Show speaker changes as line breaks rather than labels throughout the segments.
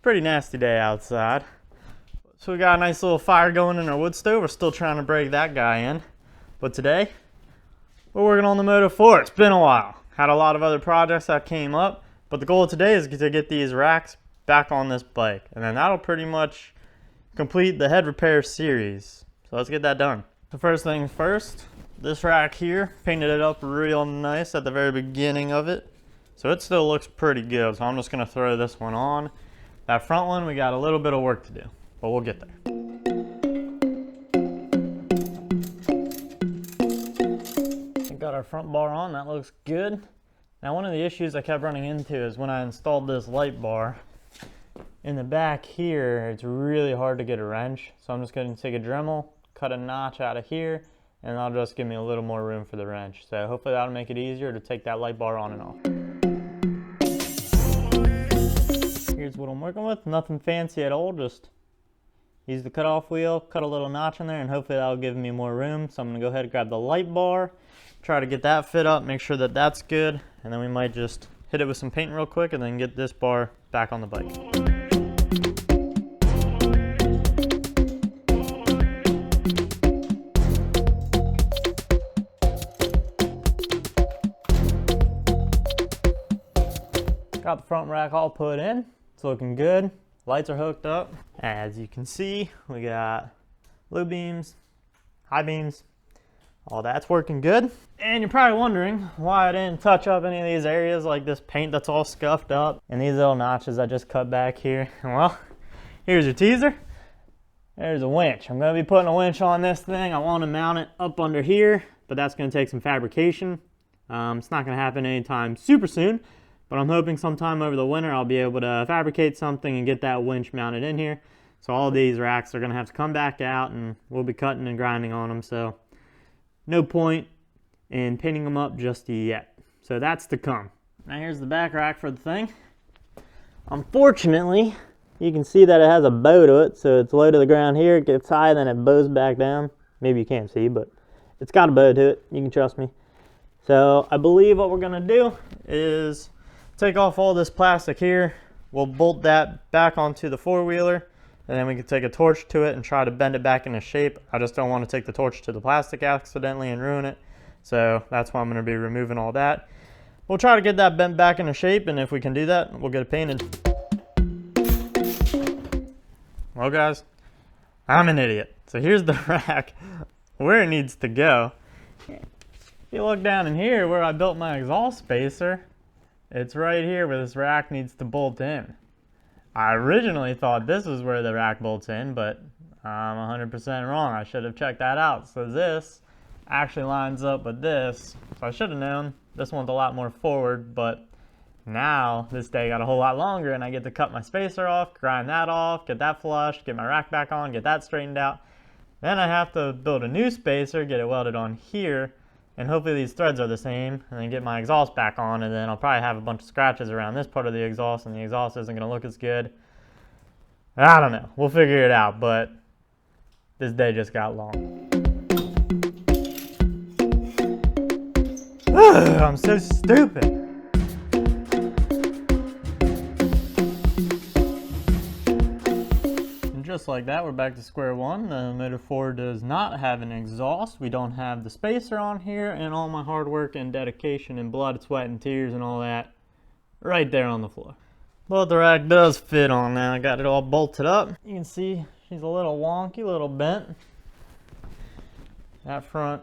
pretty nasty day outside. So we got a nice little fire going in our wood stove. We're still trying to break that guy in. But today, we're working on the Moto 4. It's been a while. Had a lot of other projects that came up. But the goal today is to get these racks back on this bike. And then that'll pretty much complete the head repair series. So let's get that done. The first thing first, this rack here, painted it up real nice at the very beginning of it. So it still looks pretty good. So I'm just gonna throw this one on. That front one, we got a little bit of work to do, but we'll get there. Got our front bar on, that looks good. Now one of the issues I kept running into is when I installed this light bar, in the back here, it's really hard to get a wrench. So I'm just going to take a Dremel, cut a notch out of here, and that'll just give me a little more room for the wrench. So hopefully that'll make it easier to take that light bar on and off. Here's what I'm working with, nothing fancy at all, just use the cutoff wheel, cut a little notch in there, and hopefully that'll give me more room. So I'm gonna go ahead and grab the light bar, try to get that fit up, make sure that that's good, and then we might just hit it with some paint real quick and then get this bar back on the bike. Got the front rack all put in. It's looking good. Lights are hooked up. As you can see, we got low beams, high beams, all that's working good. And you're probably wondering why I didn't touch up any of these areas like this paint that's all scuffed up and these little notches I just cut back here. Well, here's your teaser. There's a winch. I'm gonna be putting a winch on this thing. I want to mount it up under here, but that's gonna take some fabrication. It's not gonna happen anytime super soon, but I'm hoping sometime over the winter I'll be able to fabricate something and get that winch mounted in here. So all these racks are gonna have to come back out and we'll be cutting and grinding on them. So no point in painting them up just yet. So that's to come. Now here's the back rack for the thing. Unfortunately, you can see that it has a bow to it. So it's low to the ground here, it gets high, then it bows back down. Maybe you can't see, but it's got a bow to it. You can trust me. So I believe what we're gonna do is take off all this plastic here. We'll bolt that back onto the four-wheeler, and then we can take a torch to it and try to bend it back into shape. I just don't want to take the torch to the plastic accidentally and ruin it. So that's why I'm going to be removing all that. We'll try to get that bent back into shape, and if we can do that, we'll get it painted. Well guys, I'm an idiot. So here's the rack where it needs to go. If you look down in here where I built my exhaust spacer, it's right here where this rack needs to bolt in. I originally thought this was where the rack bolts in, but I'm 100% wrong. I should have checked that out. So this actually lines up with this. So I should have known. This one's a lot more forward, but now this day got a whole lot longer and I get to cut my spacer off, grind that off, get that flushed, get my rack back on, get that straightened out. Then I have to build a new spacer, get it welded on here, and hopefully these threads are the same, and then get my exhaust back on, and then I'll probably have a bunch of scratches around this part of the exhaust, and the exhaust isn't gonna look as good. I don't know, we'll figure it out, but this day just got long. I'm so stupid. Just like that, we're back to square one. The Moto 4 does not have an exhaust. We don't have the spacer on here, and all my hard work and dedication and blood, sweat, and tears and all that right there on the floor. But the rack does fit on now. I got it all bolted up. You can see she's a little wonky, a little bent. That front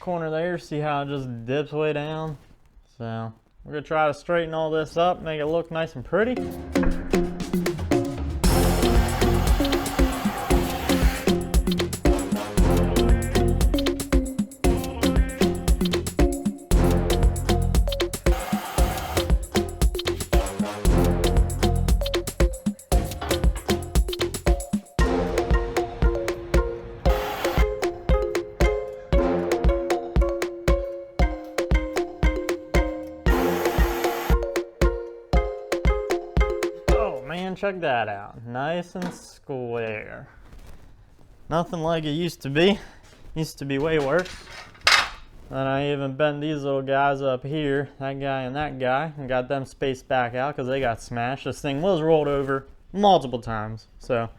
corner there, see how it just dips way down? So we're gonna try to straighten all this up, make it look nice and pretty. Check that out, nice and square. Nothing like it used to be. Used to be way worse. And I even bent these little guys up here, that guy and that guy, and got them spaced back out because they got smashed. This thing was rolled over multiple times. So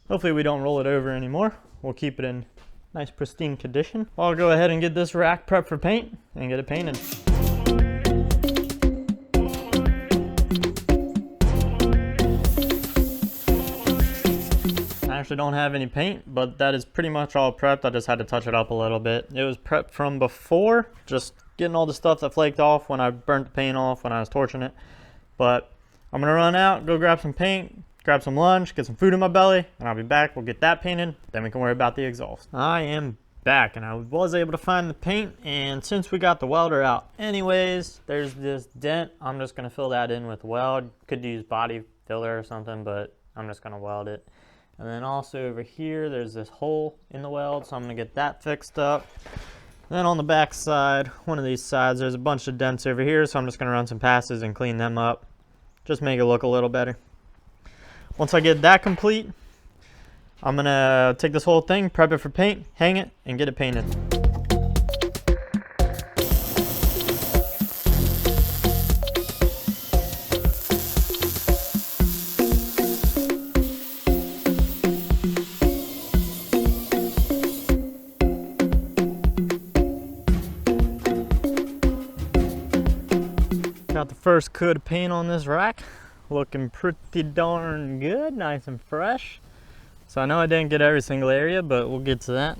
hopefully we don't roll it over anymore. We'll keep it in nice pristine condition. I'll go ahead and get this rack prepped for paint and get it painted. I actually don't have any paint, but that is pretty much all prepped. I just had to touch it up a little bit. It was prepped from before, just getting all the stuff that flaked off when I burnt the paint off when I was torching it. But I'm gonna run out, go grab some paint, grab some lunch, get some food in my belly, and I'll be back. We'll get that painted, then we can worry about the exhaust. I am back, and I was able to find the paint, and since we got the welder out anyways, there's this dent. I'm just gonna fill that in with weld. Could use body filler or something, but I'm just gonna weld it. And then also over here, there's this hole in the weld, so I'm gonna get that fixed up. Then on the back side, one of these sides, there's a bunch of dents over here, so I'm just gonna run some passes and clean them up. Just make it look a little better. Once I get that complete, I'm gonna take this whole thing, prep it for paint, hang it, and get it painted. Got the first coat of paint on this rack. Looking pretty darn good, nice and fresh. So I know I didn't get every single area, but we'll get to that.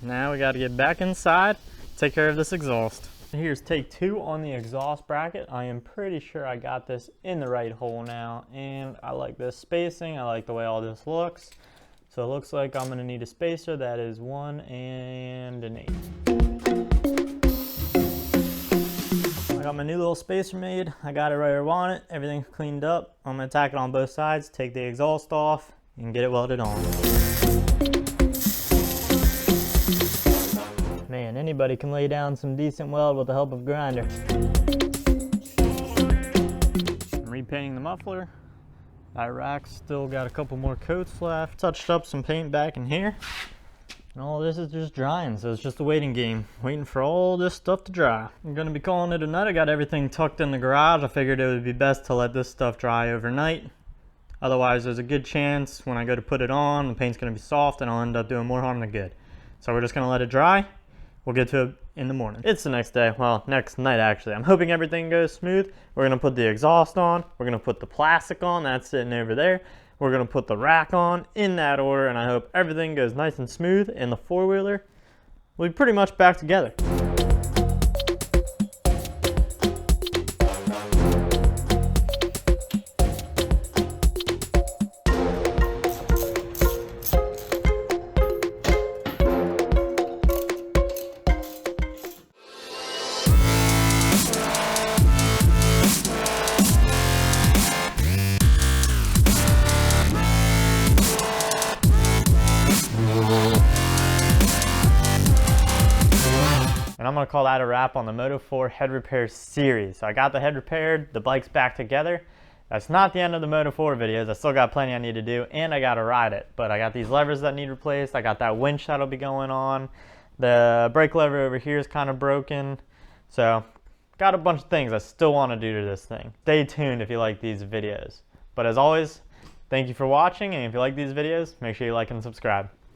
Now we got to get back inside, take care of this exhaust. Here's take 2 on the exhaust bracket. I am pretty sure I got this in the right hole now, and I like this spacing. I like the way all this looks. So it looks like I'm gonna need a spacer that is 1 1/8. I got my new little spacer made. I got it right where I want it. Everything's cleaned up. I'm gonna tack it on both sides, take the exhaust off, and get it welded on. Man, anybody can lay down some decent weld with the help of grinder. I'm repainting the muffler. That rack's still got a couple more coats left. Touched up some paint back in here. And all this is just drying, so it's just a waiting game. Waiting for all this stuff to dry. I'm gonna be calling it a night. I got everything tucked in the garage. I figured it would be best to let this stuff dry overnight. Otherwise, there's a good chance when I go to put it on, the paint's gonna be soft and I'll end up doing more harm than good. So we're just gonna let it dry. We'll get to it in the morning. It's the next day, well, next night actually. I'm hoping everything goes smooth. We're gonna put the exhaust on. We're gonna put the plastic on, that's sitting over there. We're gonna put the rack on in that order, and I hope everything goes nice and smooth, and the four-wheeler will be pretty much back together. And I'm gonna call that a wrap on the Moto4 head repair series. So I got the head repaired, the bike's back together. That's not the end of the Moto4 videos. I still got plenty I need to do, and I gotta ride it. But I got these levers that need replaced. I got that winch that'll be going on. The brake lever over here is kind of broken. So got a bunch of things I still wanna do to this thing. Stay tuned if you like these videos. But as always, thank you for watching, and if you like these videos, make sure you like and subscribe.